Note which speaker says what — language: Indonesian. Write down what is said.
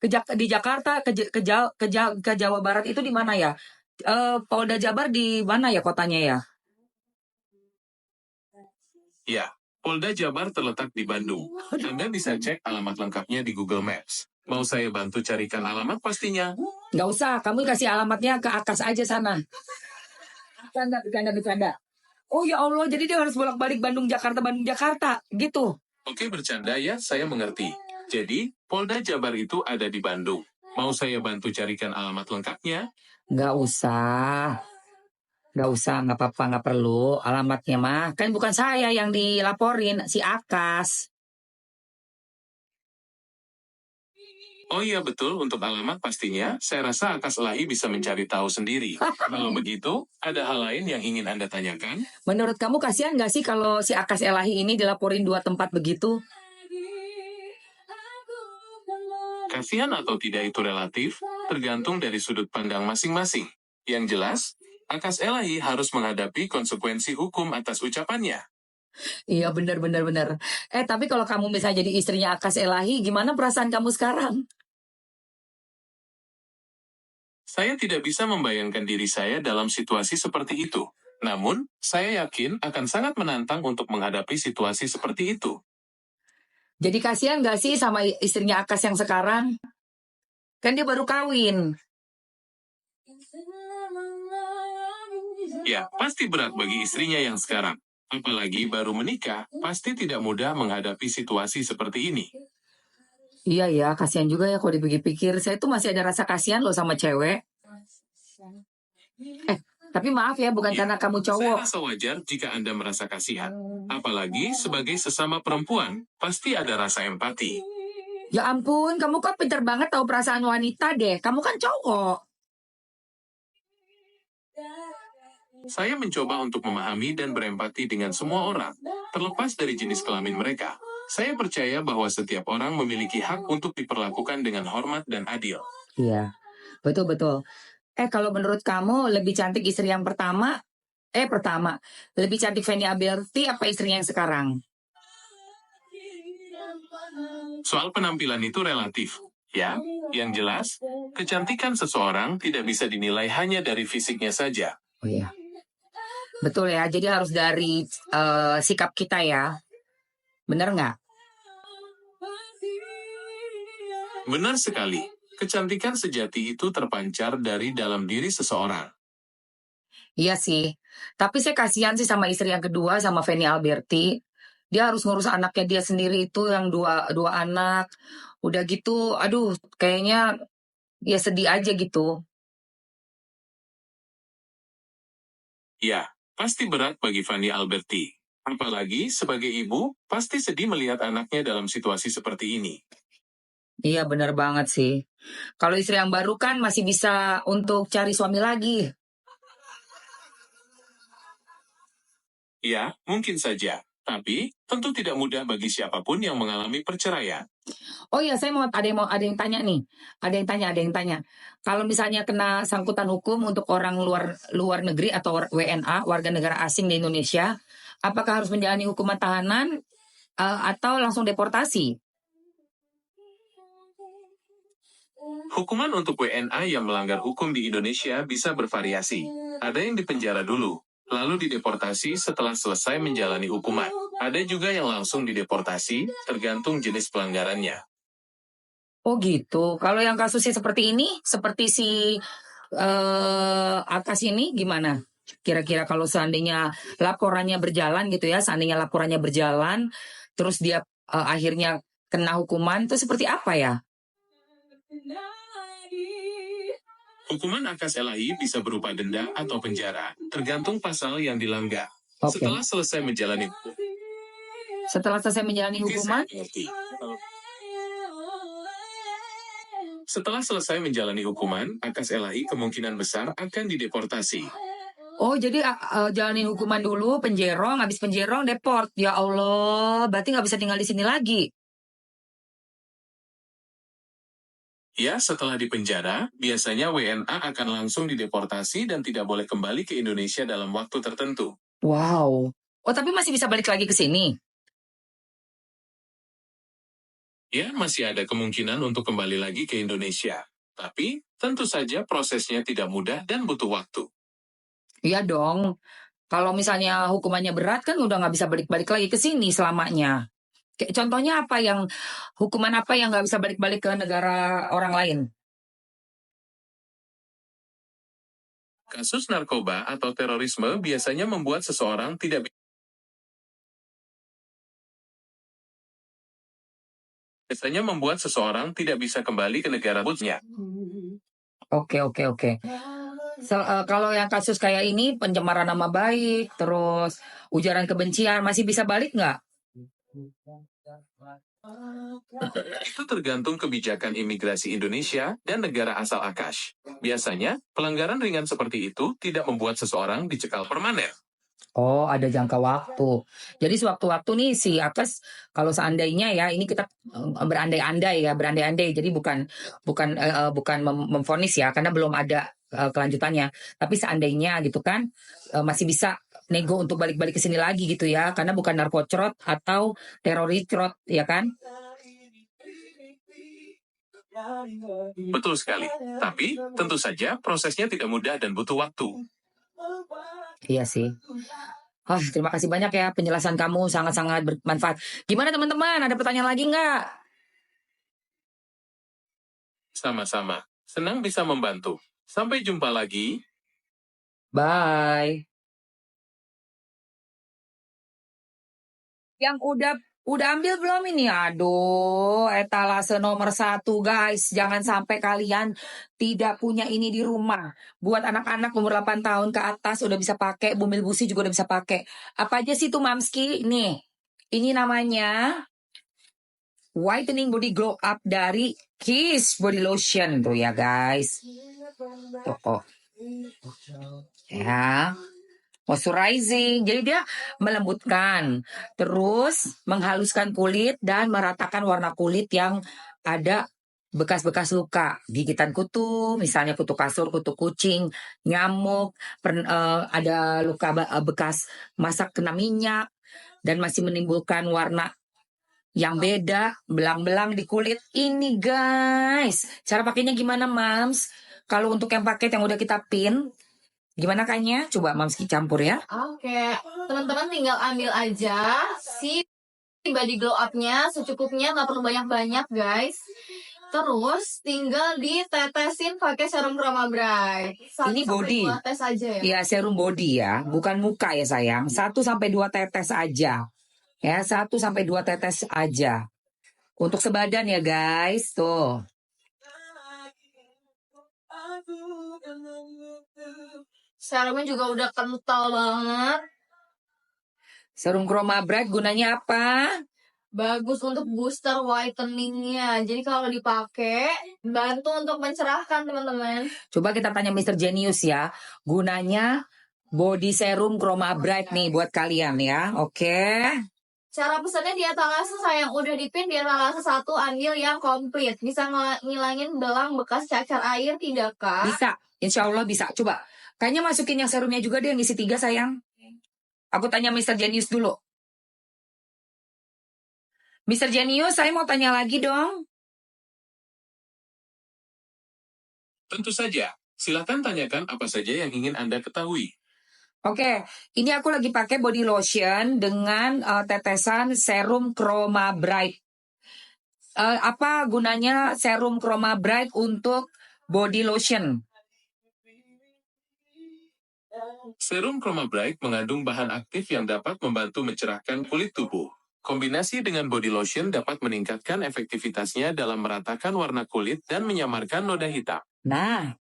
Speaker 1: Di Jakarta, ke Jawa Barat itu di mana ya? Polda Jabar di mana ya kotanya ya?
Speaker 2: Ya, Polda Jabar terletak di Bandung. Anda bisa cek alamat lengkapnya di Google Maps. Mau saya bantu carikan alamat pastinya?
Speaker 1: Nggak usah, kamu kasih alamatnya ke Akas aja sana. Bercanda. Oh ya Allah, jadi dia harus bolak-balik Bandung Jakarta, gitu.
Speaker 2: Oke, bercanda ya, saya mengerti. Jadi, Polda Jabar itu ada di Bandung. Mau saya bantu carikan alamat lengkapnya?
Speaker 1: Nggak usah. Nggak apa-apa, nggak perlu alamatnya mah. Kan bukan saya yang dilaporin, si Akas.
Speaker 2: Oh iya betul, untuk alamat pastinya, saya rasa Akas Elahi bisa mencari tahu sendiri. Kalau begitu, ada hal lain yang ingin Anda tanyakan?
Speaker 1: Menurut kamu kasihan nggak sih kalau si Akas Elahi ini dilaporin 2 tempat begitu?
Speaker 2: Kasihan atau tidak itu relatif, tergantung dari sudut pandang masing-masing. Yang jelas, Akas Elahi harus menghadapi konsekuensi hukum atas ucapannya.
Speaker 1: Iya benar. Tapi kalau kamu misalnya jadi istrinya Akas Elahi, gimana perasaan kamu sekarang?
Speaker 2: Saya tidak bisa membayangkan diri saya dalam situasi seperti itu. Namun, saya yakin akan sangat menantang untuk menghadapi situasi seperti itu.
Speaker 1: Jadi kasihan nggak sih sama istrinya Akas yang sekarang? Kan dia baru kawin.
Speaker 2: Ya, pasti berat bagi istrinya yang sekarang. Apalagi baru menikah, pasti tidak mudah menghadapi situasi seperti ini.
Speaker 1: Iya ya, kasihan juga ya kalau dipikir-pikir. Saya tuh masih ada rasa kasihan loh sama cewek. Tapi maaf ya, bukan karena kamu
Speaker 2: Saya
Speaker 1: cowok.
Speaker 2: rasa wajar jika Anda merasa kasihan. Apalagi sebagai sesama perempuan, pasti ada rasa empati.
Speaker 1: Ya ampun, kamu kan pinter banget tahu perasaan wanita deh. Kamu kan cowok.
Speaker 2: Saya mencoba untuk memahami dan berempati dengan semua orang, terlepas dari jenis kelamin mereka. Saya percaya bahwa setiap orang memiliki hak untuk diperlakukan dengan hormat dan adil.
Speaker 1: Iya, betul. Kalau menurut kamu lebih cantik istri yang pertama, lebih cantik Fanny Alberti apa istrinya yang sekarang?
Speaker 2: Soal penampilan itu relatif, ya. Yang jelas, kecantikan seseorang tidak bisa dinilai hanya dari fisiknya saja.
Speaker 1: Oh iya, betul ya. Jadi harus dari sikap kita ya. Bener nggak?
Speaker 2: Benar sekali, kecantikan sejati itu terpancar dari dalam diri seseorang.
Speaker 1: Iya sih. Tapi saya kasihan sih sama istri yang kedua sama Fanny Alberti. Dia harus ngurus anaknya dia sendiri itu yang dua anak. Udah gitu, aduh, kayaknya ya sedih aja gitu.
Speaker 2: Ya, pasti berat bagi Fanny Alberti. Apalagi sebagai ibu, pasti sedih melihat anaknya dalam situasi seperti ini.
Speaker 1: Iya bener banget sih. Kalau istri yang baru kan masih bisa untuk cari suami lagi.
Speaker 2: Ya, mungkin saja. Tapi, tentu tidak mudah bagi siapapun yang mengalami perceraian.
Speaker 1: Oh iya, saya ada yang tanya nih. Ada yang tanya. Kalau misalnya kena sangkutan hukum untuk orang luar negeri atau WNA, warga negara asing di Indonesia, apakah harus menjalani hukuman tahanan atau langsung deportasi?
Speaker 2: Hukuman untuk WNA yang melanggar hukum di Indonesia bisa bervariasi. Ada yang dipenjara dulu, lalu dideportasi setelah selesai menjalani hukuman. Ada juga yang langsung dideportasi, tergantung jenis pelanggarannya.
Speaker 1: Oh gitu. Kalau yang kasusnya seperti ini, seperti si Akas ini gimana? Kira-kira kalau seandainya laporannya berjalan gitu ya, seandainya laporannya berjalan, terus dia akhirnya kena hukuman, itu seperti apa ya?
Speaker 2: Hukuman Akas Elahi bisa berupa denda atau penjara, tergantung pasal yang dilanggar.
Speaker 1: Oke.
Speaker 2: Setelah selesai menjalani
Speaker 1: hukuman,
Speaker 2: Setelah selesai menjalani hukuman, Akas Elahi kemungkinan besar akan dideportasi.
Speaker 1: oh jadi jalanin hukuman dulu, penjerong, habis penjerong deport. Ya Allah, berarti nggak bisa tinggal di sini lagi.
Speaker 2: Ya, setelah dipenjara, biasanya WNA akan langsung dideportasi dan tidak boleh kembali ke Indonesia dalam waktu tertentu.
Speaker 1: Wow. Oh tapi masih bisa balik lagi ke sini?
Speaker 2: Ya, masih ada kemungkinan untuk kembali lagi ke Indonesia. Tapi, tentu saja prosesnya tidak mudah dan butuh waktu.
Speaker 1: Iya dong. Kalau misalnya hukumannya berat kan udah nggak bisa balik-balik lagi ke sini selamanya. Kayak contohnya apa yang hukuman apa yang nggak bisa balik-balik ke negara orang lain?
Speaker 2: Kasus narkoba atau terorisme biasanya membuat seseorang tidak bisa kembali ke negara tersebutnya.
Speaker 1: Oke, oke, oke. Kalau yang kasus kayak ini pencemaran nama baik, terus ujaran kebencian masih bisa balik nggak?
Speaker 2: Itu tergantung kebijakan imigrasi Indonesia dan negara asal Akash. Biasanya, pelanggaran ringan seperti itu tidak membuat seseorang dicekal permanen.
Speaker 1: Oh, ada jangka waktu. Jadi sewaktu-waktu nih si Akes, kalau seandainya ya, ini kita berandai-andai ya, berandai-andai. Jadi bukan memvonis ya, karena belum ada kelanjutannya. Tapi seandainya gitu kan, masih bisa nego untuk balik-balik ke sini lagi gitu ya, karena bukan narkocrot atau teroriscrot ya kan?
Speaker 2: Betul sekali. Tapi, tentu saja prosesnya tidak mudah dan butuh waktu.
Speaker 1: Iya sih. Terima kasih banyak ya penjelasan kamu sangat-sangat bermanfaat. Gimana teman-teman? Ada pertanyaan lagi nggak?
Speaker 2: Sama-sama. Senang bisa membantu. Sampai jumpa lagi.
Speaker 1: Bye. Yang udah ambil belum ini? Aduh, etalase nomor 1 guys. Jangan sampai kalian tidak punya ini di rumah. Buat anak-anak umur 8 tahun ke atas udah bisa pakai, bumil busi juga udah bisa pakai. Apa aja sih tuh Mamski? Nih, ini namanya Whitening Body Glow Up dari Kiss Body Lotion tuh ya guys. Tuh, oh. Ya. Moisturizing, jadi dia melembutkan, terus menghaluskan kulit dan meratakan warna kulit yang ada bekas-bekas luka, gigitan kutu, misalnya kutu kasur, kutu kucing, nyamuk, ada luka bekas masak kena minyak, dan masih menimbulkan warna yang beda, belang-belang di kulit ini guys. Cara pakainya gimana Mams? Kalau untuk yang paket yang udah kita pin, gimana kayaknya? Coba Mamski campur ya.
Speaker 3: Oke, teman-teman tinggal ambil aja si body glow up-nya secukupnya, nggak perlu banyak-banyak guys. Terus tinggal ditetesin pakai serum Chroma Bright.
Speaker 1: Ini body.
Speaker 3: 1-2 tes aja ya.
Speaker 1: Iya, serum body ya, bukan muka ya sayang. 1-2 tetes aja. Ya, 1-2 tetes aja. Untuk sebadan ya guys, tuh.
Speaker 3: Serumnya juga udah kental banget.
Speaker 1: Serum Chroma Bright gunanya apa?
Speaker 3: Bagus untuk booster whiteningnya. Jadi kalau dipakai, bantu untuk mencerahkan teman-teman.
Speaker 1: Coba kita tanya Mr. Genius ya. Gunanya body serum Chroma Bright nih buat kalian ya. Oke.
Speaker 3: Cara pesannya di etalase sayang, udah dipin di etalase 1 ambil yang komplit. Bisa ngilangin belang bekas cacar air tidak kak?
Speaker 1: Bisa, insya Allah bisa. Coba, kayaknya masukin yang serumnya juga deh yang isi 3 sayang. Aku tanya Mr. Genius dulu. Mr. Genius, saya mau tanya lagi dong.
Speaker 2: Tentu saja. Silakan tanyakan apa saja yang ingin Anda ketahui.
Speaker 1: Oke, ini aku lagi pakai body lotion dengan tetesan serum Chroma Bright. Apa gunanya serum Chroma Bright untuk body lotion?
Speaker 2: Serum Chroma Bright mengandung bahan aktif yang dapat membantu mencerahkan kulit tubuh. Kombinasi dengan body lotion dapat meningkatkan efektivitasnya dalam meratakan warna kulit dan menyamarkan noda hitam.
Speaker 1: Nah,